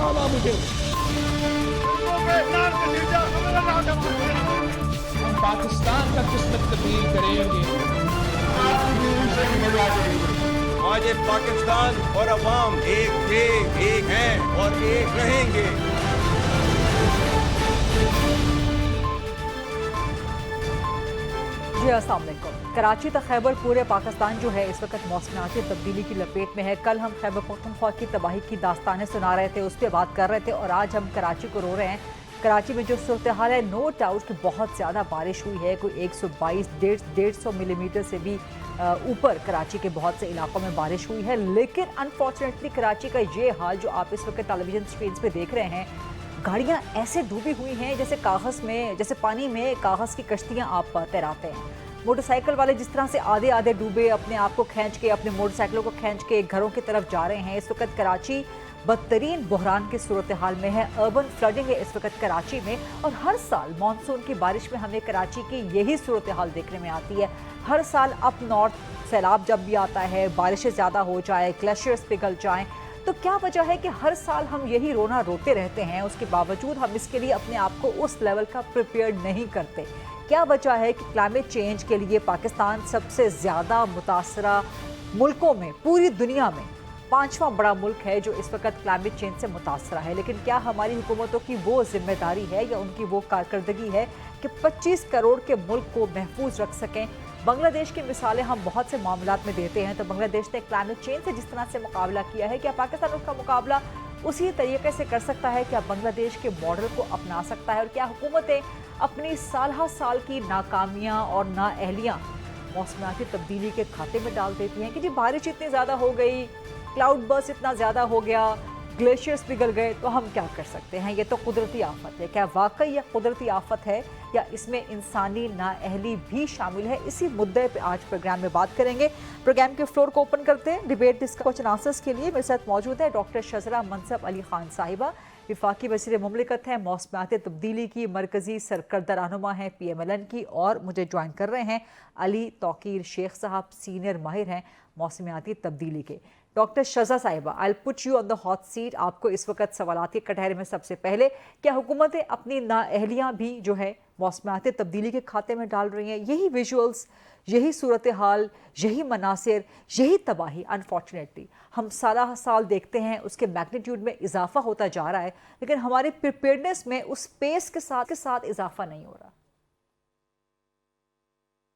डाला मुझे। हम पाकिस्तान का किस्मत तब्दील करेंगे। आज ये पाकिस्तान और अवाम एक थे, एक हैं और एक रहेंगे। जी अस्सलाम वालेकुम। कराची तक खैबर पूरे पाकिस्तान जो है इस वक्त मौसमियाती तब्दीली की लपेट में है। कल हम खैबर पख्तूनख्वा की तबाही की दास्तानें सुना रहे थे, उस पर बात कर रहे थे, और आज हम कराची को रो रहे हैं। कराची में जो सूरत हाल है, नो डाउट कि बहुत ज़्यादा बारिश हुई है, कोई 122 150 मिलीमीटर से भी ऊपर कराची के बहुत से इलाकों में बारिश हुई है। लेकिन अनफॉर्चुनेटली कराची का ये हाल जो आप इस वक्त टेलीविजन स्क्रीन पे देख रहे हैं, गाड़ियाँ ऐसे डूबी हुई हैं जैसे कागज़ में, जैसे पानी में कागज़ की कश्तियाँ आप तैराते हैं। मोटरसाइकिल वाले जिस तरह से आधे आधे डूबे अपने आप को खींच के, अपने मोटरसाइकिलों को खींच के घरों की तरफ जा रहे हैं। इस वक्त कराची बदतरीन बहरान की सूरत हाल में है। अर्बन फ्लडिंग है इस वक्त कराची में, और हर साल मानसून की बारिश में हमें कराची की यही सूरत हाल देखने में आती है। हर साल अप नॉर्थ सैलाब जब भी आता है, बारिशें ज़्यादा हो जाए, ग्लेशियर्स पिघल जाएँ, तो क्या वजह है कि हर साल हम यही रोना रोते रहते हैं? उसके बावजूद हम इसके लिए अपने आप को उस लेवल का प्रिपेयर्ड नहीं करते। क्या वजह है कि क्लाइमेट चेंज के लिए पाकिस्तान सबसे ज़्यादा मुतासरा मुल्कों में, पूरी दुनिया में 5वां बड़ा मुल्क है जो इस वक्त क्लाइमेट चेंज से मुतासरा है? लेकिन क्या हमारी हुकूमतों की वो जिम्मेदारी है या उनकी वो कारकर्दगी है कि 25 करोड़ के मुल्क को महफूज रख सकें? बांग्लादेश की मिसालें हम बहुत से मामलात में देते हैं, तो बांग्लादेश ने क्लाइमेट चेंज से जिस तरह से मुकाबला किया है, क्या पाकिस्तान उसका मुकाबला उसी तरीके से कर सकता है? क्या बांग्लादेश के मॉडल को अपना सकता है? और क्या हुकूमतें अपनी साल हर साल की नाकामियां और नाअहलियां मौसमियाती तब्दीली के खाते में डाल देती हैं कि जी बारिश इतनी ज़्यादा हो गई, क्लाउड बर्स्ट इतना ज़्यादा हो गया, ग्लेशियर्स पिघल गए, तो हम क्या कर सकते हैं? ये तो कुदरती आफत है। क्या वाकई यह कुदरती आफत है या इसमें इंसानी नाअहली भी शामिल है? इसी मुद्दे पे आज प्रोग्राम में बात करेंगे। प्रोग्राम के फ्लोर को ओपन करते हैं। डिबेट डिस्कशन आंसर्स के लिए मेरे साथ मौजूद है डॉक्टर शजरा मनसब अली खान साहिबा, विफाकी वज़ीर मुमलिकत हैं, मौसमियाती तब्दीली की मरकज़ी सरकर्दा रहनुमा हैं PMLN की, और मुझे ज्वाइन कर रहे हैं अली तौकीर शेख साहब, सीनियर माहिर हैं मौसमियाती तब्दीली के। डॉक्टर शजा साहिबा, I will put you on the hot seat. आपको इस वक्त सवालात के कटहरे में सबसे पहले, क्या हुकूमतें अपनी नाअहलियाँ भी जो है मौसमियाती तब्दीली के खाते में डाल रही हैं? यही विजुअल्स, यही सूरत हाल, यही मनासिर, यही तबाही अनफॉर्चुनेटली हम साल साल देखते हैं, उसके मैग्नीट्यूड में इजाफा होता जा रहा है, लेकिन हमारे प्रिपेयर्डनेस में उस पेस के साथ इजाफा नहीं हो रहा।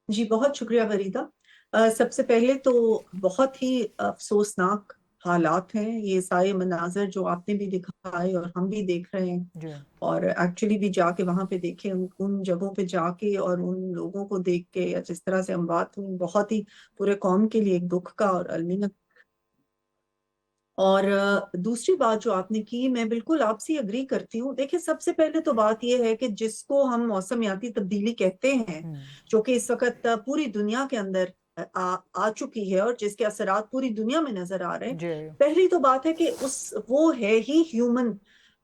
जी बहुत शुक्रिया वरीदा। सबसे पहले तो बहुत ही अफसोसनाक हालात हैं, ये सारे मनाजर जो आपने भी दिखाए और हम भी देख रहे हैं, और एक्चुअली भी जाके वहां पे देखे, उन जगहों पे जाके और उन लोगों को देख के, या जिस तरह से हम बात हुई, बहुत ही पूरे कौम के लिए एक दुख का और अलमी। और दूसरी बात जो आपने की, मैं बिल्कुल आपसे अग्री करती हूँ। देखिए, सबसे पहले तो बात यह है कि जिसको हम मौसमियाती तब्दीली कहते हैं, जो कि इस वक्त पूरी दुनिया के अंदर आ चुकी है और जिसके असरात पूरी दुनिया में नजर आ रहे हैं, पहली तो बात है कि वो है ही ह्यूमन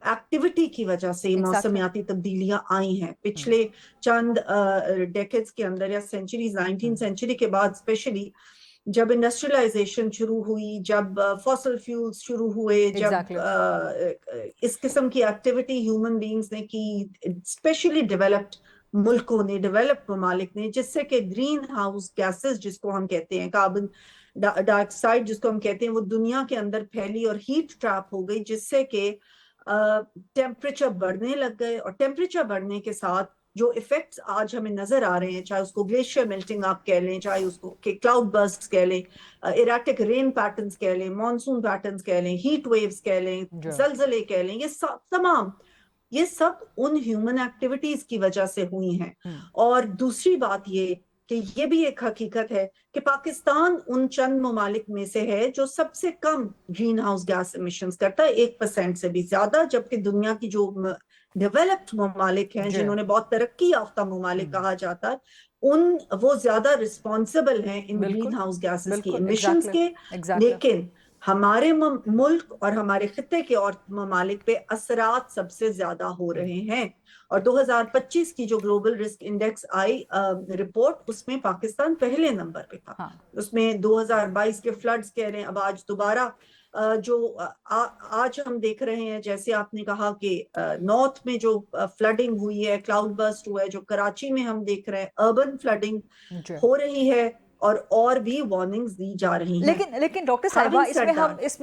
एक्टिविटी की वजह से मौसमियाती तब्दीलियां आई हैं पिछले चंद डेकेड्स के अंदर, या सेंचुरीज, 19th सेंचुरी के बाद स्पेशली, जब इंडस्ट्रियलाइजेशन शुरू हुई, जब फॉसिल फ्यूल्स शुरू हुए, जब इस किस्म की एक्टिविटी ह्यूमन बीइंग्स ने की, स्पेशली डेवलप्ड मुल्कों ने, डेवलप्ड ममालिक ने, जिससे कि ग्रीन हाउस गैसेस जिसको हम कहते हैं, कार्बन डाइऑक्साइड जिसको हम कहते हैं, वो दुनिया के अंदर फैली और हीट ट्रैप हो गई, जिससे कि टेम्परेचर बढ़ने लग गए। और टेम्परेचर बढ़ने के साथ जो इफेक्ट्स आज हमें नजर आ रहे हैं, चाहे उसको ग्लेशियर मेल्टिंग आप कह लें, चाहे उसको क्लाउड बर्स्ट कह लें, इरेटिक रेन पैटर्न्स कह लें, मॉनसून पैटर्न्स कह लें, हीट वेव्स कह लें, जलजले कह लें, ये सब उन ह्यूमन एक्टिविटीज की वजह से हुई हैं। और दूसरी बात ये कि ये भी एक हकीकत है कि पाकिस्तान उन चंद ममालिक में से है जो सबसे कम ग्रीन हाउस गैस एमिशंस करता है, 1% से भी ज्यादा, जबकि दुनिया की जो डेवलप्ड ममालिक हैं, जिन्होंने बहुत तरक्की याफ्ता ममालिक कहा जाता है, वो ज्यादा रिस्पॉन्सिबल हैं इन ग्रीन हाउस गैसेस की एमिशंस के। लेकिन हमारे मुल्क और हमारे खित्ते के और ममालिक पे असरात सबसे ज्यादा हो रहे हैं। और 2025 की जो ग्लोबल रिस्क इंडेक्स आई रिपोर्ट, उसमें पाकिस्तान पहले नंबर पे था। उसमें 2022 के फ्लड्स कह रहे हैं, अब आज दोबारा جو آج ہم دیکھ رہے ہیں، جیسے آپ نے کہا کہ نارتھ میں جو فلڈنگ ہوئی ہے، کلاؤڈ برسٹ ہوا ہے، جو کراچی میں ہم دیکھ رہے ہیں اربن فلڈنگ ہو رہی ہے، اور بھی وارننگز دی جا رہی ہیں. لیکن ڈاکٹر صاحبہ اس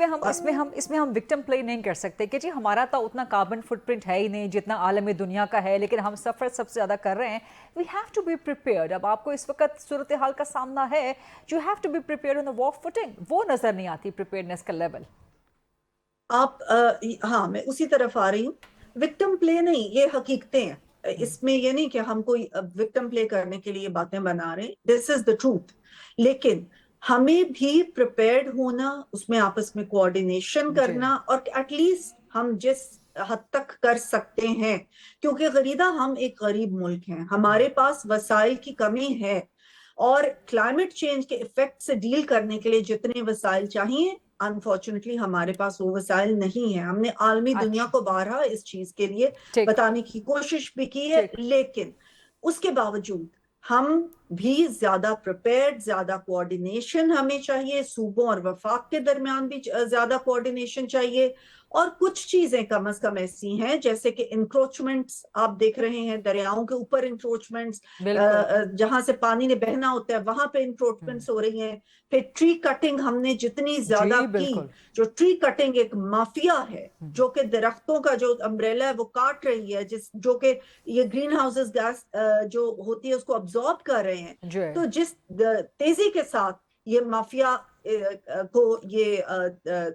میں ہم وکٹم پلے نہیں کر سکتے کہ جی ہمارا تو اتنا کاربن فٹ پرنٹ ہے ہی نہیں جتنا عالم دنیا کا ہے، لیکن ہم سفر سب سے زیادہ کر رہے ہیں. We have to be prepared. اب آپ کو اس وقت صورتحال کا سامنا ہے، you have to be prepared on the war footing. وہ نظر نہیں آتی پریپیئرڈنیس کا لیول. ہاں میں اسی طرف آ رہی ہوں. وکٹم پلے نہیں، یہ حقیقتیں ہیں. اس میں یہ نہیں کہ ہم کوئی وکٹم پلے کرنے کے لیے باتیں بنا رہے ہیں. دس از دا ٹروتھ. لیکن ہمیں بھی پریپیئرڈ ہونا، اس میں آپس میں کوآرڈینیشن کرنا، اور ایٹ لیسٹ ہم جس حد تک کر سکتے ہیں، کیونکہ غریدہ ہم ایک غریب ملک ہیں، ہمارے پاس وسائل کی کمی ہے، اور کلائمیٹ چینج کے ایفیکٹ سے ڈیل کرنے کے لیے جتنے وسائل چاہیے، انفارچونیٹلی ہمارے پاس وہ وسائل نہیں ہیں. ہم نے عالمی دنیا کو بارہا اس چیز کے لیے بتانے کی کوشش بھی کی ہے، لیکن اس کے باوجود ہم بھی زیادہ پریپیئرڈ، زیادہ کوآرڈینیشن ہمیں چاہیے، صوبوں اور وفاق کے درمیان بھی زیادہ کوآرڈینیشن چاہیے. اور کچھ چیزیں کم از کم ایسی ہیں، جیسے کہ انکروچمنٹس آپ دیکھ رہے ہیں، دریاؤں کے اوپر انکروچمنٹس، جہاں سے پانی نے بہنا ہوتا ہے وہاں پہ انکروچمنٹس ہو رہی ہیں. پھر ٹری کٹنگ ہم نے جتنی زیادہ کی، جو ٹری کٹنگ ایک مافیا ہے جو کہ درختوں کا جو امبریلا ہے وہ کاٹ رہی ہے، جو کہ یہ گرین ہاؤسز گیس جو ہوتی ہے اس کو ابزارب کر رہے ہیں. تو جس تیزی کے ساتھ یہ مافیا کو یہ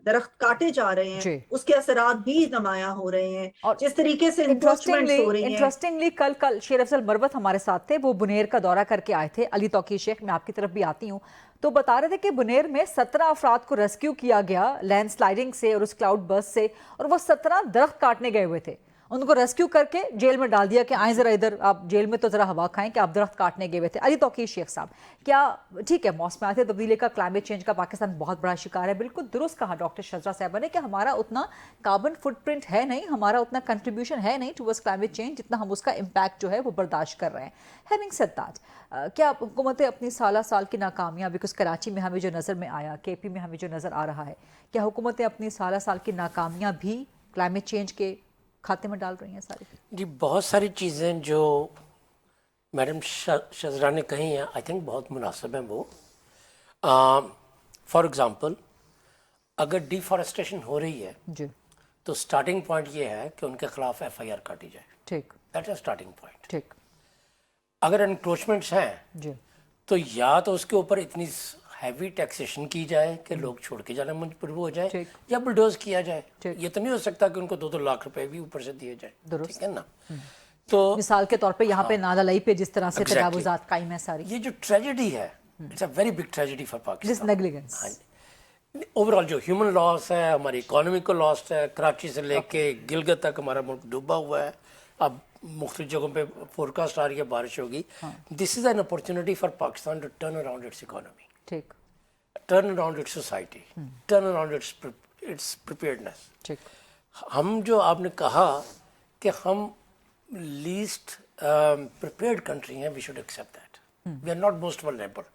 درخت کاٹے جا رہے ہیں، اس کے اثرات بھی نمایاں ہو رہے ہیں، جس طریقے سے انکروچمنٹس ہو رہی ہیں. انٹرسٹنگلی کل شیر افضل مروت ہمارے ساتھ تھے، وہ بنیر کا دورہ کر کے آئے تھے. علی توقیر شیخ، میں آپ کی طرف بھی آتی ہوں، تو بتا رہے تھے کہ بنیر میں 17 افراد کو ریسکیو کیا گیا لینڈ سلائڈنگ سے اور اس کلاؤڈ برسٹ سے، اور وہ 17 درخت کاٹنے گئے ہوئے تھے. ان کو ریسکیو کر کے جیل میں ڈال دیا کہ آئیں ذرا ادھر، آپ جیل میں تو ذرا ہوا کھائیں کہ آپ درخت کاٹنے گئے ہوئے تھے. علی توقیر شیخ صاحب، کیا ٹھیک ہے موسمیاتی تبدیلی کا، کلائمیٹ چینج کا پاکستان بہت بڑا شکار ہے، بالکل درست کہا ڈاکٹر شذرا صاحبہ نے کہ ہمارا اتنا کاربن فٹ پرنٹ ہے نہیں، ہمارا اتنا کنٹریبیوشن ہے نہیں ٹورڈز کلائمیٹ چینج جتنا ہم اس کا امپیکٹ جو ہے وہ برداشت کر رہے ہیں. ہیونگ سیڈ دیٹ، کیا حکومتیں اپنی سالہ سال کی ناکامیاں، بیکاز کراچی میں ہمیں جو نظر میں آیا، کے پی میں ہمیں جو نظر آ رہا ہے، کیا حکومتیں اپنی سالہ سال کی ناکامیاں بھی کلائمیٹ چینج کے کھاتے میں ڈال رہی ہیں ساری؟ جی بہت ساری چیزیں جو میڈم شذرا نے کہی ہیں آئی تھنک بہت مناسب ہیں. وہ فار ایگزامپل اگر ڈیفارسٹیشن ہو رہی ہے جی تو سٹارٹنگ پوائنٹ یہ ہے کہ ان کے خلاف ایف آئی آر کاٹی جائے. ٹھیک، دیٹ از سٹارٹنگ پوائنٹ. ٹھیک. اگر انکروچمنٹس ہیں جی تو یا تو اس کے اوپر اتنی ہیوی ٹیکسیشن کی جائے کہ لوگ چھوڑ کے جانے مجبور ہو جائے، یا بلڈوز کیا جائے. یہ تو نہیں ہو سکتا کہ ان کو 2-2 لاکھ روپے بھی اوپر سے دیے جائے. ٹھیک ہے نا. تو مثال کے طور پہ یہاں پہ نالا لائی پہ جس طرح سے تجاوزات قائم ہیں ساری، یہ جو ٹریجڈی ہے it's a very big tragedy for Pakistan. Negligence overall جو ہیومن لاس ہے، ہماری اکانومی کو لاس ہے. کراچی سے لے کے گلگت تک ہمارا ملک ڈوبا ہوا ہے. اب مختلف جگہوں پہ فورکاسٹ آ رہی ہے بارش ہوگی. This is an opportunity for Pakistan to turn around its economy, ٹھیک، turn around its society, turn around its preparedness. ٹھیک. ہم جو آپ نے کہا کہ ہم least prepared country ہیں, we should accept that. We are not most vulnerable.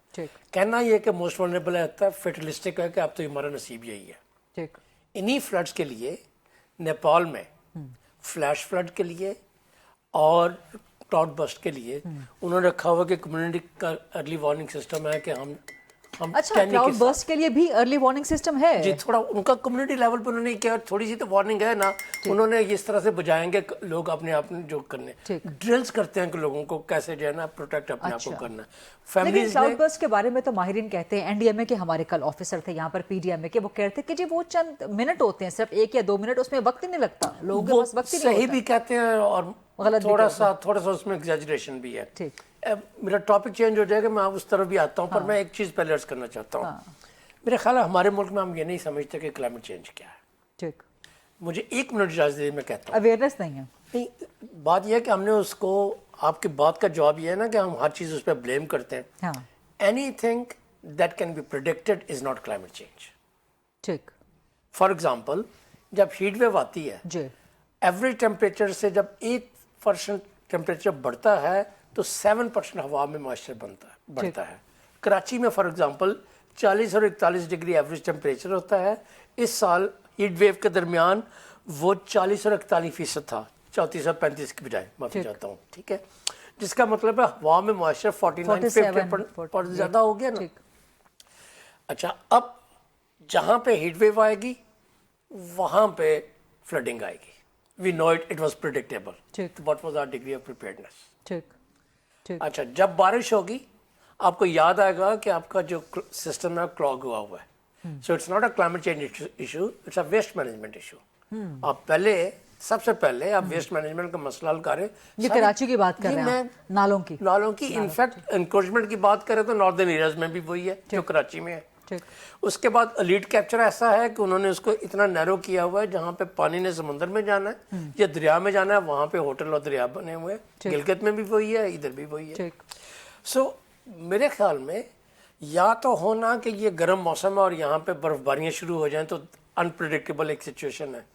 کہنا یہ کہ most vulnerable ہے fatalistic ہے کہ اب تو ہمارا نصیب یہی ہے. انہی فلڈس کے لیے نیپال میں فلیش فلڈ کے لیے اور کلاؤڈ برسٹ کے لیے انہوں نے رکھا ہوا کہ کمیونٹی کا ارلی وارننگ سسٹم ہے کہ ہم اچھا کلاؤڈ برسٹ کے لیے بھی ارلی وارننگ سسٹم ہے. جی تھوڑا ان کا کمیونٹی لیول پہ انہوں نے کیا تھوڑی سی تو وارننگ ہے نا. انہوں نے اس طرح سے بجائیں گے لوگ اپنے آپ جو کرنے ڈرلز کرتے ہیں کہ لوگوں کو کیسے جو ہے نا پروٹیکٹ اپنے آپ کو کرنا ہے. لیکن کلاؤڈ برسٹ کے بارے میں تو ماہرین کہتے ہیں، این ڈی ایم اے کے ہمارے کل آفیسر تھے یہاں پر پی ڈی ایم اے کے، وہ کہتے ہیں کہ جی وہ چند منٹ ہوتے ہیں، صرف 1 یا 2 منٹ، اس میں وقت ہی نہیں لگتا، لوگوں کے پاس وقت ہی نہیں ہوتا. صحیح بھی کہتے ہیں اور تھوڑا سا اس میں ایگزیجریشن بھی ہے. ٹھیک، میرا ٹاپک چینج ہو جائے گا، میں اس طرف بھی آتا ہوں، پر میں ایک چیز پہلے عرض کرنا چاہتا ہوں. میرے خیال ہے ہمارے ملک میں ہم یہ نہیں سمجھتے کہ کلائمیٹ چینج کیا ہے. ٹھیک، مجھے 1 منٹ اجازت دے، میں کہتا ہوں اویئرنیس نہیں ہے. نہیں، بات یہ ہے کہ ہم نے اس کو، آپ کی بات کا جواب یہ ہے نا کہ ہم ہر چیز اس پہ بلیم کرتے ہیں. Anything that can be predicted is not climate change. ٹھیک. فار ایگزامپل جب ہیٹ ویو آتی ہے، ایوریج ٹیمپریچر سے جب 1% ٹیمپریچر بڑھتا ہے تو 7% ہوا میں موئسچر بڑھتا ہے. کراچی میں فار ایگزامپل 40 और 41 डिग्री एवरेज टेम्परेचर होता है। इस साल हीट वेव के दरमियान वो 40 और 41% था, 34 और 35 की बजाय, माफी चाहता हूँ, ठीक है, जिसका मतलब है हवा में मॉइस्चर 49-50% ज़्यादा हो गया ना। अच्छा, अब जहाँ पे हीट वेव आएगी वहाँ पे फ्लडिंग आएगी। We know it was predictable. What was our degree of preparedness? ठीक। अच्छा, जब बारिश होगी आपको याद आएगा कि आपका जो सिस्टम है क्लॉग हुआ हुआ है। So it's not a climate change issue, it's a waste management issue. आप सबसे पहले आप वेस्ट मैनेजमेंट का मसला हल करें। ये कराची की बात कर रहे हैं, नालों की इनफैक्ट एनक्रोचमेंट की बात करें तो नॉर्दर्न एरियाज में भी वही है जो कराची में है। उसके बाद लीड कैप्चर ऐसा है कि उन्होंने उसको इतना नैरो किया हुआ है जहाँ पे पानी ने समुद्र में जाना है या दरिया में जाना है, वहाँ पे होटल और दरिया बने हुए हैं। गिलगित में भी वही है, इधर भी वही है। सो मेरे ख्याल में या तो होना कि ये गर्म मौसम है और यहाँ पे बर्फबारियाँ शुरू हो जाएं तो अनप्रिडिक्टेबल एक सिचुएशन है।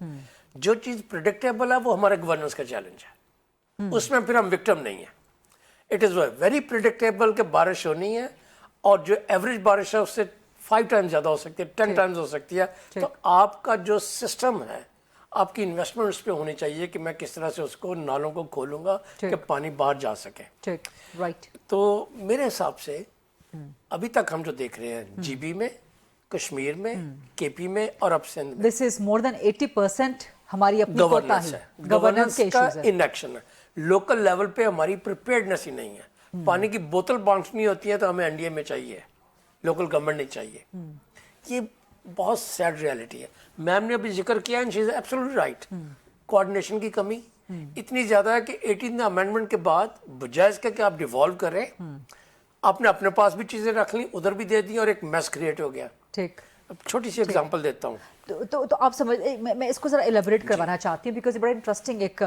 जो चीज़ प्रिडिक्टेबल है वो हमारे गवर्नेंस का चैलेंज है, उसमें फिर हम विक्टिम नहीं है। इट इज़ वेरी प्रिडिक्टेबल कि बारिश होनी है और जो एवरेज बारिश है उससे 5 टाइम्स ज़्यादा हो सकती है, 10 टाइम्स हो सकती है। तो आपका जो सिस्टम है, आपकी इन्वेस्टमेंट उस पर होनी चाहिए कि मैं किस तरह से उसको नालों को खोलूंगा कि पानी बाहर जा सके। राइट। तो मेरे हिसाब से अभी तक हम जो देख रहे हैं जीबी में, कश्मीर में, केपी में और अब सिंध में, दिस इज मोर देन 80% हमारी अपनी गवर्नेंस है, गवर्नेंस का इनएक्शन है। लोकल लेवल पे हमारी प्रिपेयर्डनेस ही नहीं है। पानी की बोतल बांटनी होती है तो हमें एनडीए में चाहिए, लोकल गवर्नमेंट नहीं चाहिए। ये बहुत सैड रियलिटी है। मैम ने अभी जिक्र किया and she is absolutely right. Coordination की कमी इतनी ज्यादा है कि 18th अमेंडमेंट के बाद बजाय इसके कि आप डिवॉल्व करें, आपने अपने पास भी चीजें रख ली, उधर भी दे दी और एक मैस क्रिएट हो गया। ठीक, अब छोटी सी एग्जांपल देता हूँ। तो आप समझ, मैं इसको ज़रा एलेबोरेट करवाना चाहती हूँ बिकॉज बड़ा इंटरेस्टिंग एक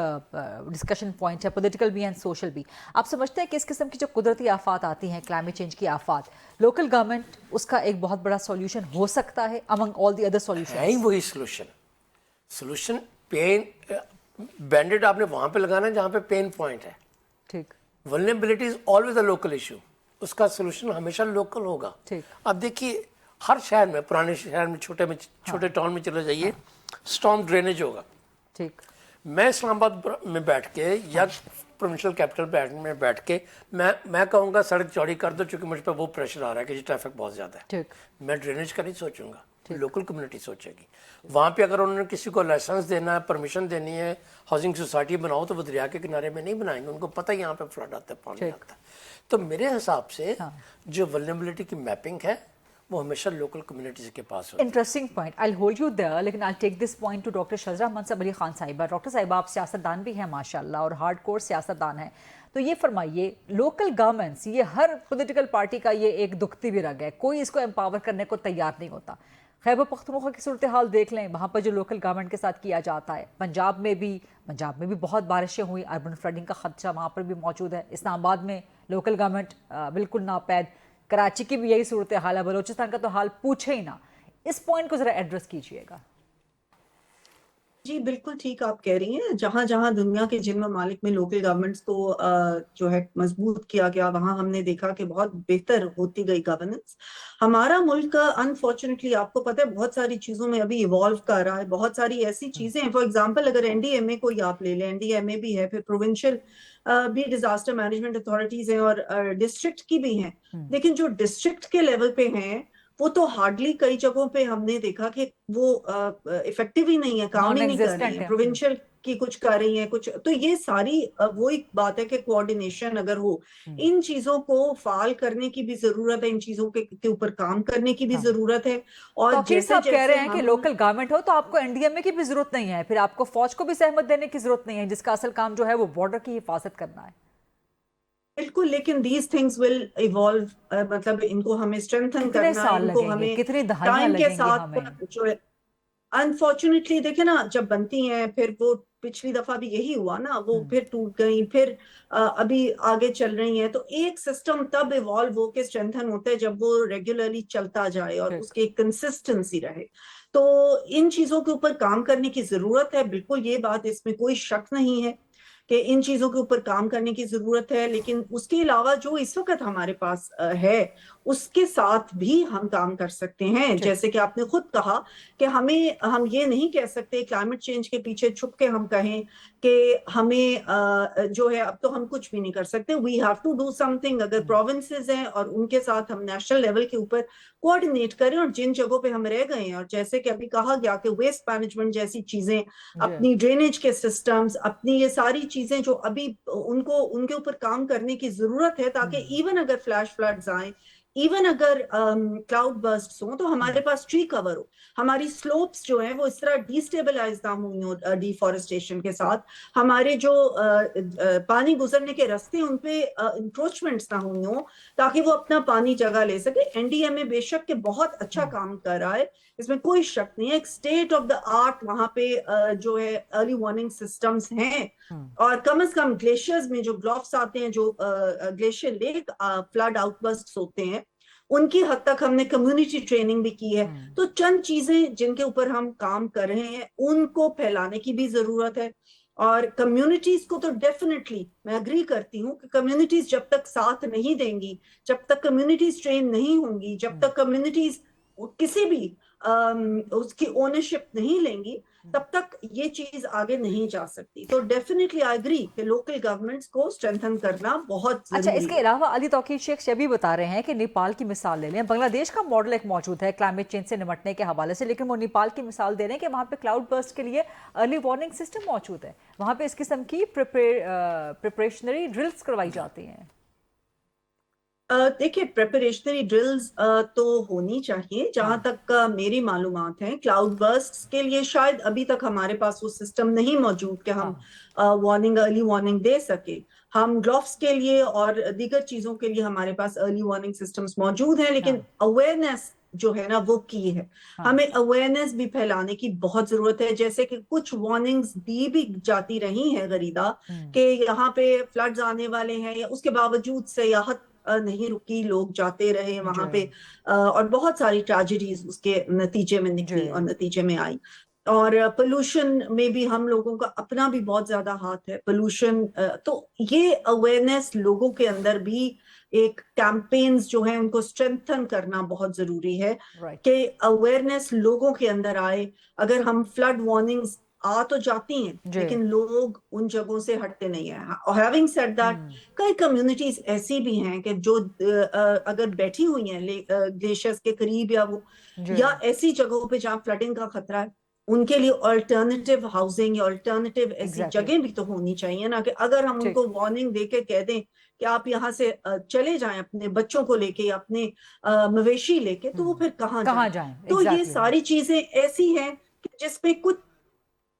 डिस्कशन पॉइंट है, पॉलिटिकल भी एंड सोशल भी। आप समझते हैं कि इस किस्म की जो कुदरती आफात आती हैं, क्लाइमेट चेंज की आफात, लोकल गवर्नमेंट उसका एक बहुत बड़ा सॉल्यूशन हो सकता है among all the other solution? है ही वही सोल्यूशन पेन बैंडेड आपने वहाँ पे लगाना है जहाँ पे पेन पॉइंट है। ठीक। Vulnerability is always a local issue, उसका सोल्यूशन हमेशा लोकल होगा। ठीक। अब देखिए हर शहर में, पुराने शहर में, छोटे टाउन में चले जाइए, स्टॉर्म ड्रेनेज होगा। ठीक। मैं इस्लामाबाद में बैठ के या प्रोविंशियल कैपिटल में बैठ के मैं कहूँगा सड़क चौड़ी कर दो, चूंकि मुझ पर वो प्रेशर आ रहा है कि ट्रैफिक बहुत ज़्यादा है। ठीक। मैं ड्रेनेज का नहीं सोचूंगा, लोकल कम्युनिटी सोचेगी। वहाँ पे अगर उन्होंने किसी को लाइसेंस देना है, परमिशन देनी है, हाउसिंग सोसाइटी बनाओ, तो वो दरिया के किनारे में नहीं बनाएंगे, उनको पता है यहाँ पे फ्लड आता है, पानी आता है। तो मेरे हिसाब से जो वल्नरेबिलिटी की मैपिंग है वो हमेशा लोकल कम्युनिटीज के पास होती है। Interesting point, I hold you there, लेकिन I take this point to doctor Shajra Mansab Ali Khan sahiba. Doctor साहिबा, आप सियासतदान भी हैं माशाल्लाह और हार्डकोर सियासतदान हैं, तो ये फरमाइए, लोकल गवर्नमेंट्स, ये हर पॉलिटिकल पार्टी का ये एक दुखती भी रग है, कोई इसको एम्पावर करने को तैयार नहीं होता। खैबर पख्तूनख्वा की सूरत हाल देख लें, वहाँ पर जो लोकल गवर्नमेंट के साथ किया जाता है, पंजाब में भी बहुत बारिशें हुई, अर्बन फ्लडिंग का खदशा वहाँ पर भी मौजूद है। इस्लामाबाद में लोकल गवर्नमेंट बिल्कुल नापैद, कराची की भी यही सूरत हाल है, बलोचिस्तान का तो हाल पूछे ही ना। इस पॉइंट को जरा एड्रेस कीजिएगा। जी बिल्कुल ठीक आप कह रही हैं। जहां जहां दुनिया के जिन ममालिक में लोकल गवर्नमेंट्स को जो है मजबूत किया गया, वहां हमने देखा कि बहुत बेहतर होती गई गवर्नेंस। हमारा मुल्क अनफॉर्चुनेटली, आपको पता है, बहुत सारी चीजों में अभी इवॉल्व कर रहा है। बहुत सारी ऐसी चीजें हैं, फॉर एग्जांपल अगर एनडीएमए को ही आप ले लें, एनडीएमए भी है, फिर प्रोविंशियल भी डिजास्टर मैनेजमेंट अथॉरिटीज हैं और डिस्ट्रिक्ट की भी हैं। लेकिन जो डिस्ट्रिक्ट के लेवल पे हैं वो तो हार्डली कई जगहों पे हमने देखा कि वो इफेक्टिव ही नहीं है, काम ही नहीं कर रही है। प्रोविंशियल की कुछ कर रही है कुछ, तो ये सारी वो एक बात है कि कोऑर्डिनेशन अगर हो, इन चीजों को फाल करने की भी जरूरत है, इन चीजों के ऊपर काम करने की भी जरूरत है। और तो जैसे आप कह रहे हैं कि लोकल गवर्नमेंट हो तो आपको एनडीएमए की भी जरूरत नहीं है, फिर आपको फौज को भी सहमत देने की जरूरत नहीं है, जिसका असल काम जो है वो बॉर्डर की हिफाजत करना है। बिल्कुल, लेकिन दीज थिंग्स विल इवॉल्व, मतलब इनको हमें स्ट्रेंथन करना, इनको हमें टाइम के साथ जो है। अनफॉर्चुनेटली देखे ना, जब बनती हैं फिर वो पिछली दफा भी यही हुआ ना, वो फिर टूट गई, फिर अभी आगे चल रही हैं। तो एक सिस्टम तब इवॉल्व होकर स्ट्रेंथन होता है जब वो रेगुलरली चलता जाए और उसकी कंसिस्टेंसी रहे। तो इन चीजों के ऊपर काम करने की जरूरत है, बिल्कुल, ये बात, इसमें कोई शक नहीं है। کہ ان چیزوں کے اوپر کام کرنے کی ضرورت ہے، لیکن اس کے علاوہ جو اس وقت ہمارے پاس ہے اس کے ساتھ بھی ہم کام کر سکتے ہیں. جیسے کہ آپ نے خود کہا کہ ہم یہ نہیں کہہ سکتے کلائمیٹ چینج کے پیچھے چھپ کے ہم کہیں کہ ہمیں جو ہے اب تو ہم کچھ بھی نہیں کر سکتے. We have to do something. اگر پروونسز ہیں اور ان کے ساتھ ہم نیشنل لیول کے اوپر کوآرڈینیٹ کریں، اور جن جگہوں پہ ہم رہ گئے ہیں، اور جیسے کہ ابھی کہا گیا کہ ویسٹ مینجمنٹ جیسی چیزیں، اپنی ڈرینیج کے سسٹمز، اپنی یہ ساری چیزیں جو ابھی ان کے اوپر کام کرنے کی ضرورت ہے، تاکہ ایون اگر فلیش فلڈز آئیں، ایون اگر کلاؤڈ برسٹس ہوں، تو ہمارے پاس ٹری کور ہو، ہماری سلوپس جو ہیں وہ اس طرح ڈی اسٹیبلائز نہ ہوئی ہوں ڈیفارسٹیشن کے ساتھ، ہمارے جو پانی گزرنے کے راستے ان پہ انکروچمنٹس نہ ہوئی ہوں، تاکہ وہ اپنا پانی جگہ لے سکے. این ڈی ایم اے بے شک کہ بہت اچھا کام کر رہا ہے، اس میں کوئی شک نہیں ہے. ایک اسٹیٹ آف دا آرٹ وہاں پہ جو ہے ارلی وارننگ سسٹمز ہیں، اور کم از کم گلیشیئرز میں جو بلاکس آتے ہیں، جو گلیشیئر لیک فلڈ آؤٹ برسٹس ہوتے ہیں، ان کی حد تک ہم نے کمیونٹی ٹریننگ بھی کی ہے. تو چند چیزیں جن کے اوپر ہم کام کر رہے ہیں ان کو پھیلانے کی بھی ضرورت ہے. اور کمیونٹیز کو تو ڈیفینیٹلی میں اگری کرتی ہوں کہ کمیونٹیز جب تک ساتھ نہیں دیں گی، جب تک کمیونٹیز ٹرین نہیں ہوں گی، جب تک کمیونٹیز کسی بھی اس کی اونرشپ نہیں لیں گی، تب تک یہ چیز آگے نہیں جا سکتی. تو ڈیفینیٹلی آئی اگری کہ لوکل گورنمنٹس کو اسٹرینتھن کرنا بہت ضروری ہے. اچھا، اس کے علاوہ علی توقیر شیخ یہ بھی بتا رہے ہیں کہ نیپال کی مثال لے لیں. بنگلہ دیش کا ماڈل ایک موجود ہے کلائمیٹ چینج سے نمٹنے کے حوالے سے، لیکن وہ نیپال کی مثال دے رہے ہیں کہ وہاں پہ کلاؤڈ برسٹ کے لیے ارلی وارننگ سسٹم موجود ہے. وہاں پہ اس قسم کی پریپریشنری ڈرلز کروائی جاتی ہیں. دیکھیں، پریپریشنری ڈرلز تو ہونی چاہیے. جہاں تک میری معلومات ہیں، کلاؤڈ برسٹس کے لیے شاید ابھی تک ہمارے پاس وہ سسٹم نہیں موجود کہ ہم وارننگ، ارلی وارننگ دے سکے. ہم گلوفس کے لیے اور دیگر چیزوں کے لیے ہمارے پاس ارلی وارننگ سسٹمز موجود ہیں، لیکن اویئرنیس جو ہے نا وہ کی ہے. ہمیں اویئرنیس بھی پھیلانے کی بہت ضرورت ہے. جیسے کہ کچھ وارننگز دی بھی جاتی رہی ہیں غریدہ کہ یہاں پہ فلڈز آنے والے ہیں، یا اس کے باوجود سیاحت نہیں رکی، لوگ جاتے رہے وہاں پہ، اور بہت ساری ٹریجڈیز اس کے نتیجے میں نکلی اور نتیجے میں آئی. اور پولوشن میں بھی ہم لوگوں کا اپنا بھی بہت زیادہ ہاتھ ہے. پولوشن، تو یہ اویئرنیس لوگوں کے اندر بھی، ایک کیمپینز جو ہیں ان کو اسٹرینتھن کرنا بہت ضروری ہے کہ اویئرنیس لوگوں کے اندر آئے. اگر ہم فلڈ وارننگز آ تو جاتی ہیں لیکن لوگ ان جگہوں سے ہٹتے نہیں ہیں. ہیونگ سیڈ دیٹ، کئی کمیونٹیز ایسی بھی ہیں کہ جو اگر بیٹھی ہوئی ہیں گلیشیئرز کے قریب، یا ایسی جگہوں پہ جہاں فلڈنگ کا خطرہ ہے، ان کے لیے آلٹرنیٹیو ہاؤسنگ یا آلٹرنیٹیو ایسی جگہیں بھی تو ہونی چاہیے نا. کہ اگر ہم ان کو وارننگ دے کے کہہ دیں کہ آپ یہاں سے چلے جائیں اپنے بچوں کو لے کے یا اپنے مویشی لے کے، تو وہ پھر کہاں جائیں. تو یہ ساری چیزیں ایسی ہیں جس میں کچھ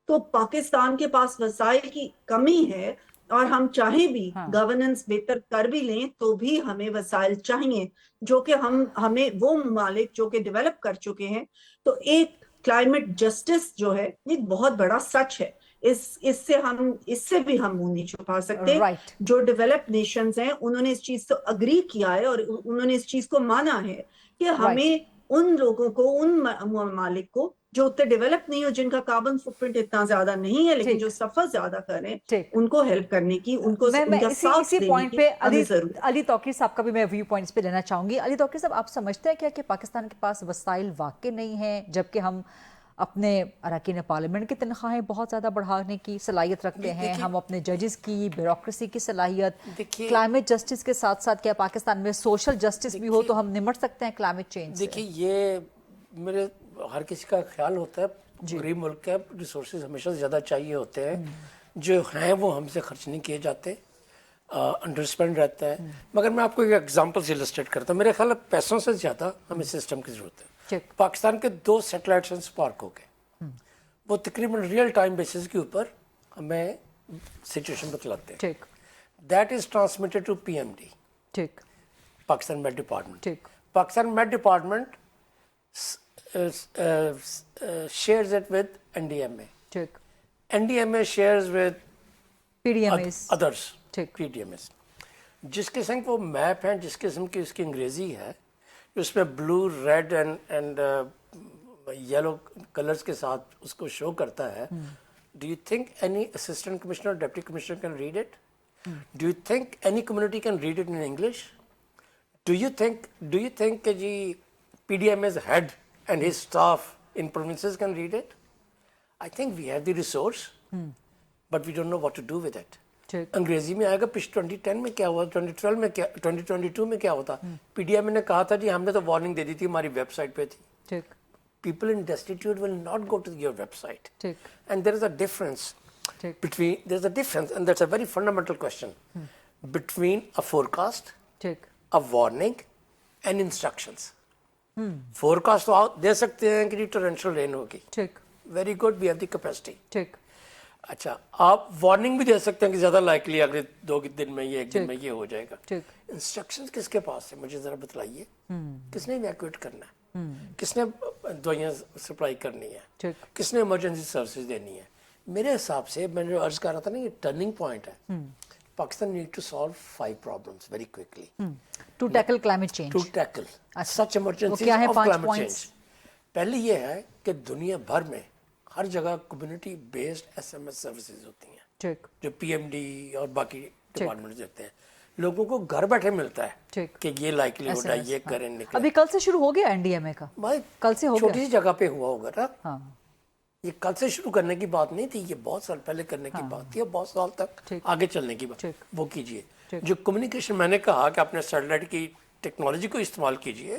تو پاکستان کے پاس وسائل کی کمی ہے، اور ہم چاہیں بھی گورننس بہتر کر بھی لیں تو بھی ہمیں وسائل چاہیے، جو کہ ہمیں وہ ممالک جو کہ ڈیولپ کر چکے ہیں. تو ایک کلائمیٹ جسٹس جو ہے ایک بہت بڑا سچ ہے. اس سے بھی ہم منہ نہیں چھپا سکتے. جو ڈیولپ نیشنز ہیں انہوں نے اس چیز کو اگری کیا ہے، اور انہوں نے اس چیز کو مانا ہے کہ ہمیں ان لوگوں کو، ان ممالک کو جو اتنے ڈیولپ نہیں ہو، جن کا کاربن فٹ پرنٹ اتنا زیادہ نہیں ہے، لیکن جو سفر زیادہ کریں، ان کو ہیلپ کرنے کی، ان کو ان کا ساتھ دینے کی ہمیں ضرورت ہے. علی توقیر صاحب کا بھی میں ویو پوائنٹس پہ لینا چاہوں گی. علی توقیر صاحب، آپ سمجھتے ہیں کیا کہ پاکستان کے پاس وسائل واقع نہیں ہیں، جبکہ ہم اپنے اراکین پارلیمنٹ کی تنخواہیں بہت زیادہ بڑھانے کی صلاحیت رکھتے ہیں، ہم اپنے ججز کی، بیوروکریسی کی صلاحیت، کلائمیٹ جسٹس کے ساتھ ساتھ کیا پاکستان میں سوشل جسٹس بھی ہو تو ہم نمٹ سکتے ہیں کلائمیٹ چینج سے؟ دیکھیے، یہ میرے ہر کسی کا خیال ہوتا ہے غریب ملک کے ریسورسز ہمیشہ زیادہ چاہیے ہوتے ہیں، جو ہیں وہ ہم سے خرچ نہیں کیے جاتے، انڈر اسپینڈ رہتا ہے. مگر میں آپ کو ایک ایگزامپل سے السٹریٹ کرتا ہوں. میرے خیال ہے پیسوں سے زیادہ ہمیں سسٹم کی ضرورت ہے. پاکستان کے 2 سیٹلائٹ سپارک ہو گئے، وہ تقریباً ریئل ٹائم بیسس کے اوپر ہمیں سچویشن بتلاتے ہیں. That is transmitted to P M D, Pakistan Met Department. Pakistan Met Department shares it with NDMA. NDMA shares with others, PDMAs. جس قسم وہ میپ ہیں، جس قسم کی اس کی انگریزی ہے، اس میں بلو، ریڈ اینڈ یلو کلرز کے ساتھ اس کو شو کرتا ہے، Do you think any assistant commissioner or deputy commissioner can read it? Do you think any community can read it in English? Do you think that the PDMA's head and his staff in provinces can read it? I think we have the resource, but we don't know what to do with it. انگریزی میں آئے گا. پچھلے 2010 میں کیا ہوا, 2012 میں کیا, 2022 میں کیا ہوتا. پی ڈی ایم نے کہا تھا جی ہم نے تو وارننگ دے دی تھی, ہماری ویب سائٹ پہ تھی. People in destitute will not go to your website. And there is a difference between, there's a difference, and that's a very fundamental question, between a forecast, a warning, and instructions. Forecast تو آپ دے سکتے ہیں کہ torrential rain ہوگی. Very good, we have the capacity. اچھا, آپ warning بھی دے سکتے ہیں کہ زیادہ لائکلی اگلے 2 دن میں یہ 1 دن میں یہ ہو جائے گا. انسٹرکشنز کس کے پاس ہے مجھے ذرا بتلائیے. کس نے ایویکویٹ کرنا ہے, کس نے دوائیاں سپلائی کرنی ہے, کس نے ایمرجنسی سروسز دینی ہے. میرے حساب سے میں جو عرض کر رہا تھا نا, یہ ٹرننگ پوائنٹ ہے. Pakistan need to solve 5 problems very quickly. To tackle climate change. To tackle such emergencies of climate change. پہلی یہ ہے کہ دنیا بھر میں ہر جگہ کمیونٹی بیسڈ SMS سروسز ہوتی ہیں جو PMD اور باقی ڈپارٹمنٹ دیتے ہیں. لوگوں کو گھر بیٹھے ملتا ہے کہ یہ لائکلی ہوتا ہے, یہ کریں نکلیں. ابھی کل سے شروع ہو گیا NDMA کا, کل سے ہو گیا. چھوٹی سی جگہ پہ ہوا ہوگا نا, یہ کل سے شروع کرنے کی بات نہیں تھی, یہ بہت سال پہلے کرنے کی بات تھی اور بہت سال تک آگے چلنے کی بات. وہ کیجئے. جو کمیونیکیشن میں نے کہا کہ اپنے سیٹلائٹ کی ٹیکنالوجی کو استعمال کیجئے,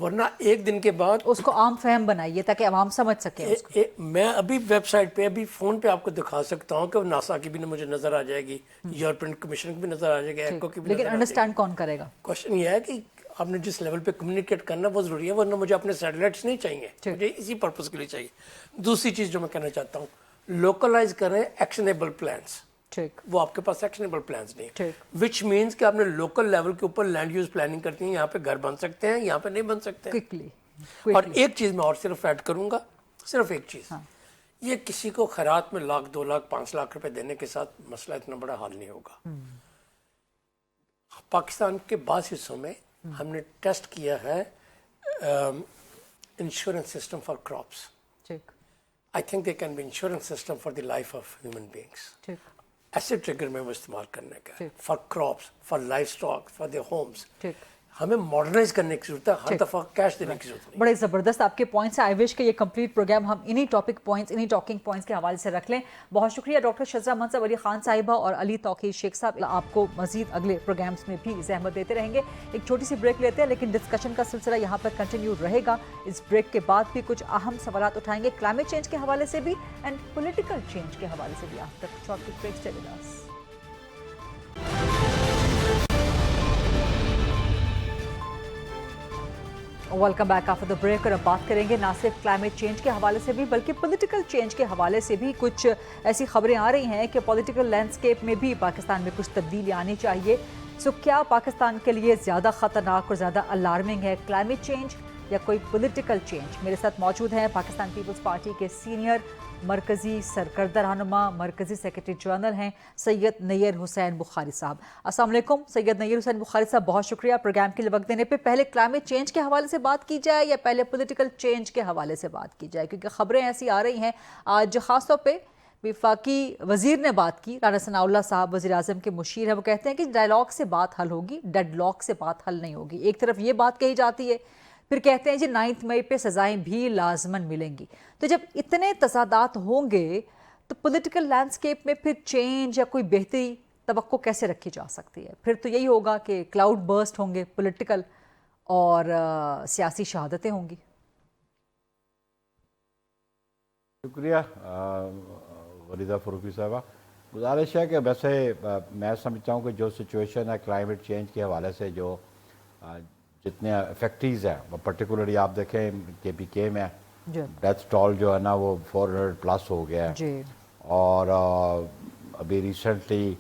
ورنہ 1 دن کے بعد اس کو عام فہم بنائیے تاکہ عوام سمجھ سکے. میں ابھی ویب سائٹ پہ, ابھی فون پہ آپ کو دکھا سکتا ہوں کہ ناسا کی بھی مجھے نظر آ جائے گی, یورپین کمیشن کی بھی نظر آ جائے گی, ایکو کی بھی. لیکن انڈرسٹینڈ کون کرے گا؟ کوشچن یہ ہے کہ آپ نے جس لیول پہ کمیونیکیٹ کرنا وہ ضروری ہے, ورنہ مجھے اپنے سیٹلائٹس نہیں چاہیے, مجھے اسی پرپز کے لیے چاہیے. دوسری چیز جو میں کہنا چاہتا ہوں, لوکلائز کریں ایکشنیبل پلانس. وہ آپ کے پاس ایکشنیبل پلانس نہیں, وچ مینس کہ آپ نے لوکل لیول کے اوپر لینڈ یوز پلاننگ کرتی ہیں, یہاں پہ گھر بن سکتے ہیں, یہاں پہ نہیں بن سکتے. اور ایک چیز میں اور صرف ایڈ کروں گا, صرف ایک چیز, یہ کسی کو خیرات میں 1 لاکھ 2 لاکھ 5 لاکھ روپے دینے کے ساتھ مسئلہ اتنا بڑا حل نہیں ہوگا. پاکستان کے بعض حصوں میں ہم نے ٹیسٹ کیا ہے insurance system for crops. I think there can be insurance system for the life of human beings. ایسے ٹریگر میں وہ استعمال کرنے کا, for crops, for livestock, for their homes. ہمیں ماڈرنائز کرنے کی ضرورت ہے, ہر دفعہ کیش دینے کی ضرورت نہیں. بڑے زبردست آپ کے پوائنٹس ہیں. آئی وش کہ یہ کمپلیٹ پروگرام ہم انہی ٹاپک پوائنٹس, انہی ٹاکنگ پوائنٹس کے حوالے سے رکھ لیں. بہت شکریہ ڈاکٹر شزرا منصب علی خان صاحبہ اور علی توقیر شیخ صاحب. آپ کو مزید اگلے پروگرامز میں بھی زحمت دیتے رہیں گے. ایک چھوٹی سی بریک لیتے ہیں, لیکن ڈسکشن کا سلسلہ یہاں پر کنٹینیو رہے گا. اس بریک کے بعد بھی کچھ اہم سوالات اٹھائیں گے کلائمیٹ چینج کے حوالے سے بھی اینڈ پولیٹیکل چینج کے حوالے سے بھی. After short break stay with us. Welcome back after the break. اور اب بات کریں گے نہ صرف کلائمیٹ چینج کے حوالے سے بھی بلکہ پولیٹیکل چینج کے حوالے سے بھی. کچھ ایسی خبریں آ رہی ہیں کہ پولیٹیکل لینڈسکیپ میں بھی پاکستان میں کچھ تبدیلی آنی چاہیے. سو کیا پاکستان کے لیے زیادہ خطرناک اور زیادہ الارمنگ ہے کلائمیٹ چینج یا کوئی پولیٹیکل چینج؟ میرے ساتھ موجود ہیں پاکستان پیپلز پارٹی کے سینئر مرکزی سرکردہ رہنما, مرکزی سیکرٹری جنرل ہیں سید نیر حسین بخاری صاحب. السلام علیکم سید نیر حسین بخاری صاحب, بہت شکریہ پروگرام کے لیے وقت دینے پہ. پہلے کلائمیٹ چینج کے حوالے سے بات کی جائے یا پہلے پولیٹیکل چینج کے حوالے سے بات کی جائے؟ کیونکہ خبریں ایسی آ رہی ہیں آج خاص طور پہ وفاقی وزیر نے بات کی, رانا ثناء اللہ صاحب وزیر اعظم کے مشیر ہیں, وہ کہتے ہیں کہ ڈائیلاگ سے بات حل ہوگی, ڈیڈ لاک سے بات حل نہیں ہوگی. ایک طرف یہ بات کہی جاتی ہے, پھر کہتے ہیں جی 9 مئی پہ سزائیں بھی لازماً ملیں گی. تو جب اتنے تضادات ہوں گے تو پولیٹیکل لینڈسکیپ میں پھر چینج یا کوئی بہتری توقع کیسے رکھی جا سکتی ہے؟ پھر تو یہی ہوگا کہ کلاؤڈ برسٹ ہوں گے پولیٹیکل اور سیاسی شہادتیں ہوں گی. شکریہ ولیدہ فروخی صاحبہ. گزارش ہے کہ ویسے میں سمجھتا ہوں کہ جو سچویشن ہے کلائمیٹ چینج کے حوالے سے, جو جتنے افیکٹیز ہیں, پرٹیکولرلی آپ دیکھیں KPK میں ڈیتھ ٹول جو ہے نا وہ 400+ ہو گیا ہے. اور ابھی ریسنٹلی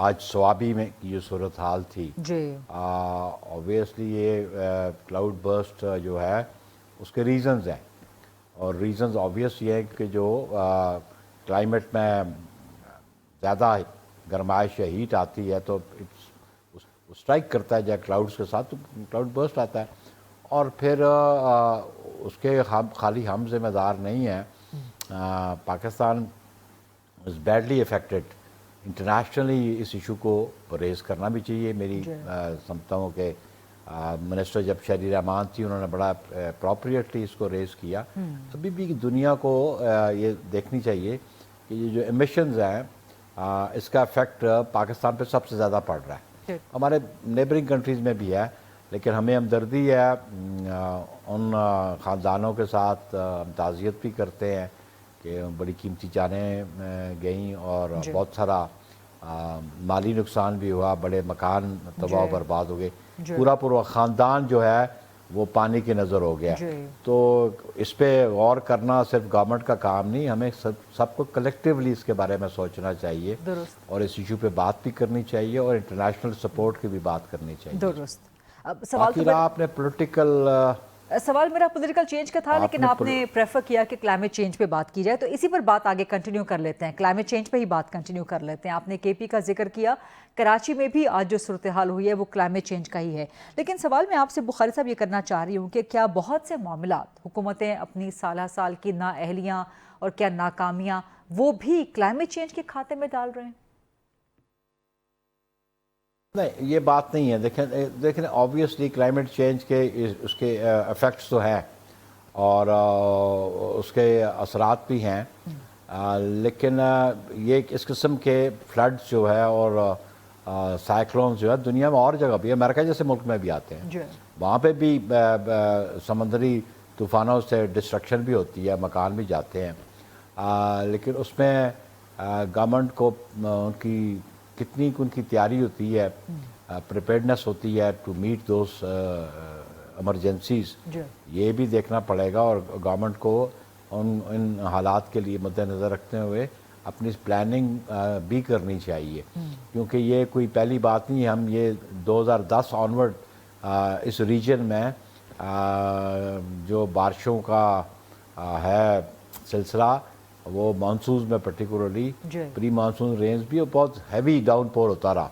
آج سوابی میں کی جو صورتحال تھی, اوبیسلی یہ کلاؤڈ برسٹ جو ہے اس کے ریزنز ہیں, اور ریزنز اوبیس یہ ہیں کہ جو کلائمیٹ میں زیادہ گرمائش یا ہیٹ آتی ہے تو اسٹرائک کرتا ہے جب کلاؤڈس کے ساتھ, تو کلاؤڈ برسٹ آتا ہے. اور پھر اس کے خالی ہم ذمہ دار نہیں ہیں. Pakistan is badly affected, internationally इस इशू को रेज़ करना भी चाहिए। मेरी समझता हूँ कि मिनिस्टर जब शहरी रहमान थी उन्होंने बड़ा अप्रोप्रिएटली इसको रेज़ किया। अभी भी दुनिया को ये देखनी चाहिए कि ये जो एमिशंस हैं इसका इफेक्ट पाकिस्तान पे सबसे ज़्यादा पड़ रहा है, हमारे नेबरिंग कंट्रीज़ में भी है, लेकिन हमें हमदर्दी है उन ख़ानदानों के साथ, हम ताज़ियत भी करते हैं कि बड़ी कीमती जानें गईं और बहुत सारा माली नुकसान भी हुआ, बड़े मकान तबाह बर्बाद हो गए, पूरा ख़ानदान जो है वो पानी के नज़र हो गया। तो इस पे गौर करना सिर्फ गवर्नमेंट का काम नहीं, हमें सबको कलेक्टिवली इसके बारे में सोचना चाहिए और इस इशू पे बात भी करनी चाहिए और इंटरनेशनल सपोर्ट की भी बात करनी चाहिए। दुरुस्त। सवाल आपने पॉलिटिकल सवाल मेरा पॉलिटिकल चेंज का था, लेकिन आपने प्रेफर किया कि क्लाइमेट चेंज पे बात की जाए, तो इसी पर बात आगे कंटिन्यू कर लेते हैं। क्लाइमेट चेंज पे ही बात कंटिन्यू कर लेते हैं। आपने केपी का जिक्र किया, कराची में भी आज जो सूरत हाल हुई है वो क्लाइमेट चेंज का ही है, लेकिन सवाल मैं आपसे बुखारी साहब ये करना चाह रही हूँ कि क्या बहुत से मामलात हुकूमतें अपनी साल की नाअहलियाँ और क्या नाकामियाँ वो भी क्लाइमेट चेंज के खाते में डाल रहे हैं? नहीं, ये बात नहीं है। देखें ऑब्वियसली क्लाइमेट चेंज के उसके इफ़ेक्ट्स तो हैं और उसके असरात भी हैं, लेकिन ये इस किस्म के फ्लड्स जो है और साइक्लोन्स जो है दुनिया में और जगह भी, अमेरिका जैसे मुल्क में भी आते हैं, वहाँ पे भी समंदरी तूफ़ानों से डिस्ट्रक्शन भी होती है, मकान भी जाते हैं, लेकिन उसमें गवर्नमेंट को उनकी कितनी उनकी तैयारी होती है, प्रिपेयर्डनेस होती है टू मीट दोस एमरजेंसीज, ये भी देखना पड़ेगा और गवर्नमेंट को इन हालात के लिए मद्देनज़र रखते हुए अपनी प्लानिंग भी करनी चाहिए, क्योंकि ये कोई पहली बात नहीं है। हम ये 2010 ऑनवर्ड इस रीजन में जो बारिशों का है सिलसिला, वो मानसून में पर्टिकुलरली प्री मानसून रेंज भी बहुत हैवी डाउनपोर होता रहा,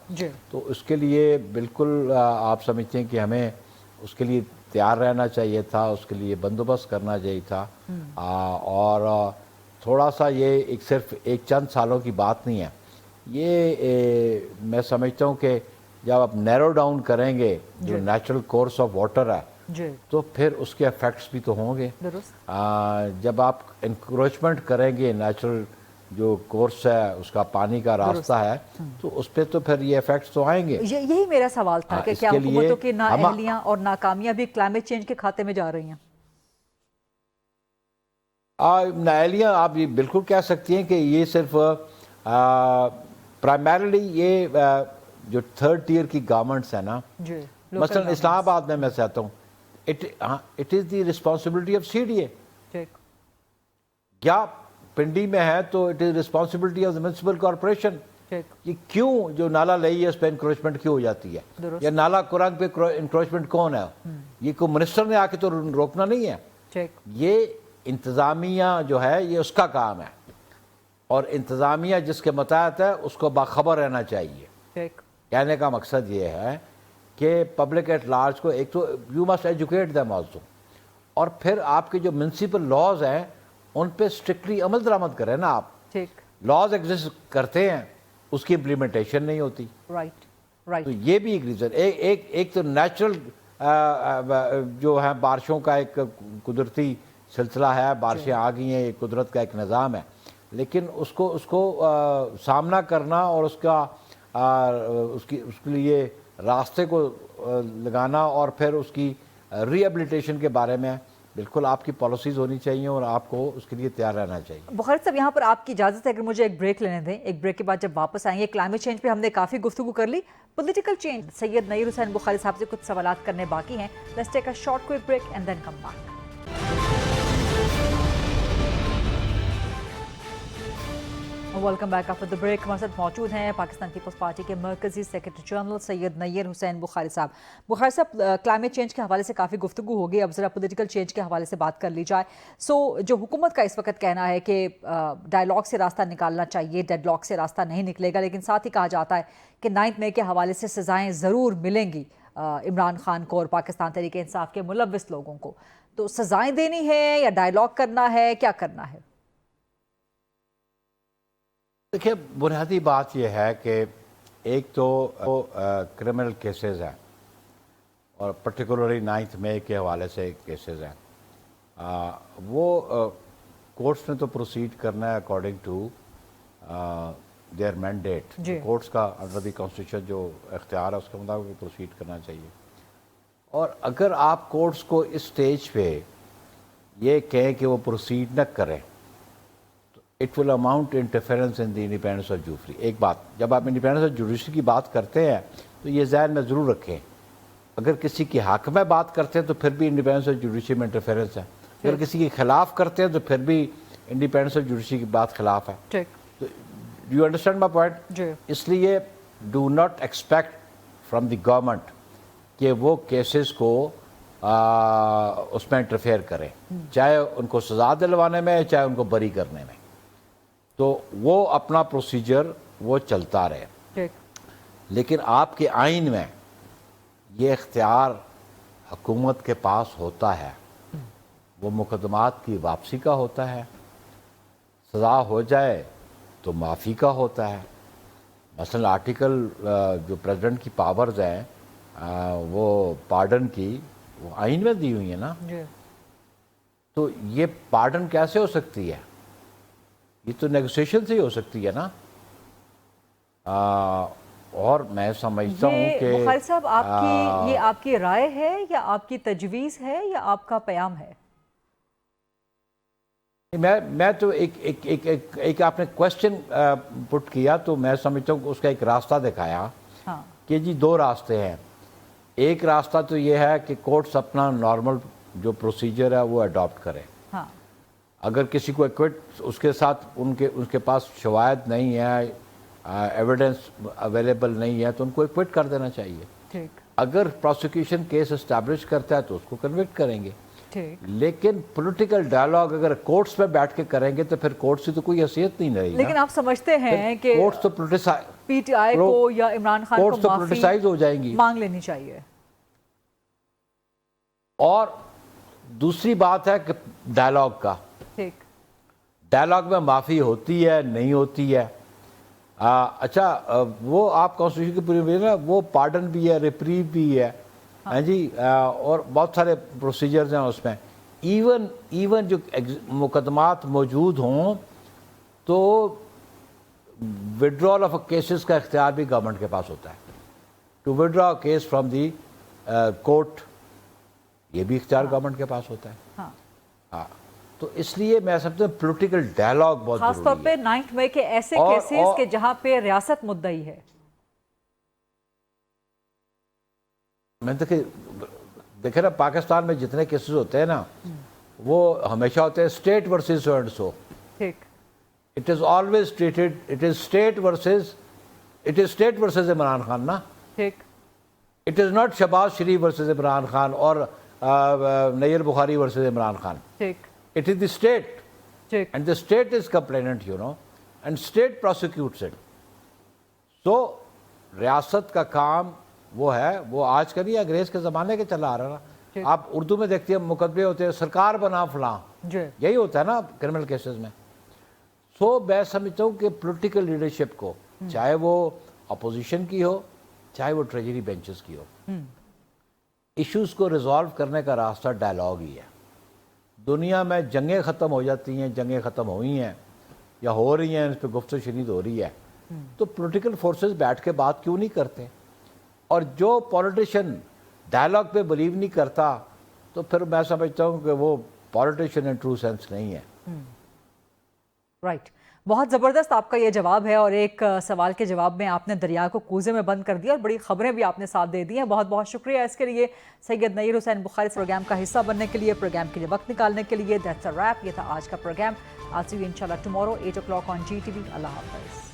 तो उसके लिए बिल्कुल आप समझते हैं कि हमें उसके लिए तैयार रहना चाहिए था, उसके लिए बंदोबस्त करना चाहिए था। और थोड़ा सा ये सिर्फ एक चंद सालों की बात नहीं है, ये मैं समझता हूँ कि जब आप नैरो डाउन करेंगे जो नेचुरल कोर्स ऑफ वाटर है तो फिर उसके इफेक्ट्स भी तो होंगे। जब आप इंक्रोचमेंट करेंगे नेचुरल जो कोर्स है उसका पानी का रास्ता है तो उस पर तो फिर ये इफेक्ट्स तो आएंगे। यही मेरा सवाल था कि क्या हुकूमतों की नाअहलियां और नाकामियां भी क्लाइमेट चेंज के खाते में जा रही हैं? नाअहलियां आप ये बिल्कुल कह सकती हैं कि ये सिर्फ प्राइमरीली ये जो थर्ड टियर की गवर्नमेंट्स है ना, मसलन इस्लामाबाद में मैं चाहता हूँ it is the responsibility of CDA, या पिंडी में है तो it is responsibility of the municipal corporation. ये क्यों जो नाला लई है उस पर इंक्रोचमेंट क्यों हो जाती है, या नाला कुरंग पे इंक्रोचमेंट कौन है? ये कोई मिनिस्टर ने आके तो रोकना नहीं है, ये इंतज़ामिया जो है ये उसका काम है और इंतज़ामिया जिसके मुताबिक है उसको बाखबर रहना चाहिए। कहने का मकसद ये है कि पब्लिक एट लार्ज को एक तो you must educate them also, और फिर आपके जो म्युनिसिपल लॉज हैं उन पे स्ट्रिक्टली अमल दरामद करें ना आप। लॉज एग्जिस्ट करते हैं, उसकी इम्प्लीमेंटेशन नहीं होती। राइट। तो ये भी एक रीज़न, एक तो नेचुरल जो है बारिशों का एक कुदरती सिलसिला है, बारिशें आ गई हैं, एक कुदरत का एक निज़ाम है, लेकिन उसको सामना करना और उसके लिए रास्ते को लगाना और फिर उसकी रिहेबिलिटेशन के बारे में बिल्कुल आपकी पॉलिसीज़ होनी चाहिए और आपको उसके लिए तैयार रहना चाहिए। बुखारी साहब, यहाँ पर आपकी इजाज़त है अगर मुझे एक ब्रेक लेने दें, एक ब्रेक के बाद जब वापस आएंगे क्लाइमेट चेंज पे हमने काफ़ी गुफ्तगू कर ली, पॉलिटिकल चेंज सैयद नईर हुसैन बुखारी साहब से कुछ सवालात करने बाकी हैं। Let's take a short quick break and then come back. Welcome back after the break. हमारे साथ मौजूद हैं पाकिस्तान पीपल्स पार्टी के मरकजी सेक्रेटरी जनरल सैयद नईर हुसैन बुखारी साहब। बुखारी साहब, क्लाइमेट चेंज के हवाले से काफ़ी गुफ्तगू हो गई, अब ज़रा पॉलिटिकल चेंज के हवाले से बात कर ली जाए। जो हुकूमत का इस वक्त कहना है कि डायलॉग से रास्ता निकालना चाहिए, डेडलॉक से रास्ता नहीं निकलेगा, लेकिन साथ ही कहा जाता है कि 9 मई के हवाले से सज़ाएँ ज़रूर मिलेंगी इमरान खान को और पाकिस्तान तहरीक इंसाफ के मुलव्विस लोगों को। तो सज़ाएँ देनी है या डायलॉग करना है, क्या करना है? देखिए, बुनियादी बात यह है कि एक तो क्रिमिनल केसेस हैं और पर्टिकुलरली 9 मई के हवाले से केसेस हैं, वो कोर्ट्स ने तो प्रोसीड करना है according to their mandate. Courts का अंडर द कॉन्स्टिट्यूशन जो इख्तियार है उसके मुताबिक प्रोसीड करना चाहिए। और अगर आप कोर्ट्स को इस स्टेज पे ये कहें कि वो प्रोसीड न करें तो it will amount interference in the independence of judiciary. एक बात, जब आप इंडिपेंडेंस ऑफ जुडिशरी की बात करते हैं तो ये ज़हन में ज़रूर रखें, अगर किसी के हक में बात करते हैं तो फिर भी इंडिपेंडेंस ऑफ जुडिशरी में इंटरफेरेंस है, अगर किसी के खिलाफ करते हैं तो फिर भी इंडिपेंडेंस ऑफ जुडिशरी की बात खिलाफ है। तो यू अंडरस्टैंड माई पॉइंट? इसलिए do not expect from the government कि वो केसेस को उसमें इंटरफेयर करें, चाहे उनको सजा दिलवाने में चाहे उनको बरी करने में, तो वो अपना प्रोसीजर वो चलता रहे। लेकिन आपके आइन में ये इख्तियार हुकूमत के पास होता है, वो मुकदमात की वापसी का होता है, सज़ा हो जाए तो माफ़ी का होता है। मसलन आर्टिकल जो प्रेसिडेंट की पावर्स हैं वो पार्डन की वो आइन में दी हुई है ना, तो ये पार्डन कैसे हो सकती है? ये तो नेगोशिएशन से ही हो सकती है ना। और मैं समझता हूँ कि बुखारी साहब ये आपकी राय है या आपकी तजवीज़ है या आपका प्याम है? मैं तो एक आपने क्वेश्चन पुट किया तो मैं समझता हूँ उसका एक रास्ता दिखाया। हाँ। कि जी दो रास्ते हैं। एक रास्ता तो ये है कि कोर्ट्स अपना नॉर्मल जो प्रोसीजर है वो अडॉप्ट करें। हाँ। अगर किसी को एक्विट उसके साथ उसके पास शवायद नहीं है, एविडेंस अवेलेबल नहीं है तो उनको एक्विट कर देना चाहिए। ठीक। अगर प्रोसिक्यूशन केस एस्टैब्लिश करता है तो उसको कन्विक्ट करेंगे। लेकिन पॉलिटिकल डायलॉग अगर कोर्ट्स में बैठ के करेंगे तो फिर कोर्ट्स की तो कोई हैसियत नहीं रहेगी। लेकिन आप समझते हैं कि कोर्ट्स तो पीटीआई को या इमरान खान को तो पोलिटिसाइज हो जाएंगी, मांग लेनी चाहिए। और दूसरी बात है कि डायलॉग का, ठीक, डायलॉग में माफी होती है नहीं होती है। अच्छा, वो आप कॉन्स्टिट्यूशन की पूरी ना वो पार्डन भी है, रिप्रीव भी है। हाँ जी, और बहुत सारे प्रोसीजर्स हैं उसमें। इवन जो मुकदमात मौजूद हों तो विड्रॉल ऑफ केसेस का इख्तियार भी गवर्नमेंट के पास होता है। To withdraw case from the court, ये भी इख्तियार गवर्नमेंट के पास होता है। हाँ। हाँ, तो इसलिए मैं समझता हूँ पॉलिटिकल डायलॉग बहुत जरूरी है, खासतौर पे 9 मई के ऐसे केसेस के जहां पे रियासत मुद्दई है। मैं देखे ना पाकिस्तान में जितने केसेस होते हैं ना वो हमेशा होते हैं state versus so and so. ठीक। It is always treated, it is state versus Imran Khan ना। ठीक। It is not Shehbaz Sharif versus Imran Khan और नैयर बुखारी वर्सेस इमरान खान। ठीक। It is the state and the state is complainant, you know, and state prosecutes it. So रियासत का काम वो है, वो आज का नहीं, अंग्रेज के ज़माने के चला आ रहा ना। आप उर्दू में देखते हैं मुकदमे होते हैं, सरकार बना फलां, यही होता है ना क्रिमिनल केसेस में। सो मैं समझता हूँ कि पॉलिटिकल लीडरशिप को, चाहे वो अपोजिशन की हो चाहे वो ट्रेजरी बेंचेस की हो, इश्यूज को रिजॉल्व करने का रास्ता डायलॉग ही है। दुनिया में जंगें ख़त्म हो जाती हैं, जंगें ख़त्म हुई हैं या हो रही हैं, इस पर गुफ्तगू शनीद हो रही है, तो पॉलिटिकल फोर्सेस बैठ के बात क्यों नहीं करते? और जो पॉलिटिशियन डायलॉग पे बिलीव नहीं करता तो फिर मैं समझता हूँ कि वो पॉलिटिशियन इन ट्रू सेंस नहीं है। राइट। बहुत ज़बरदस्त आपका ये जवाब है और एक सवाल के जवाब में आपने दरिया को कूजे में बंद कर दिया और बड़ी खबरें भी आपने साथ दे दी हैं। बहुत बहुत शुक्रिया इसके लिए सैयद नईर हुसैन बुखारी प्रोग्राम का हिस्सा बनने के लिए, प्रोग्राम के लिए वक्त निकालने के लिए। That's a wrap. ये था आज का programme. I'll see you inshallah tomorrow 8 o'clock on GTV. Allah Hafiz.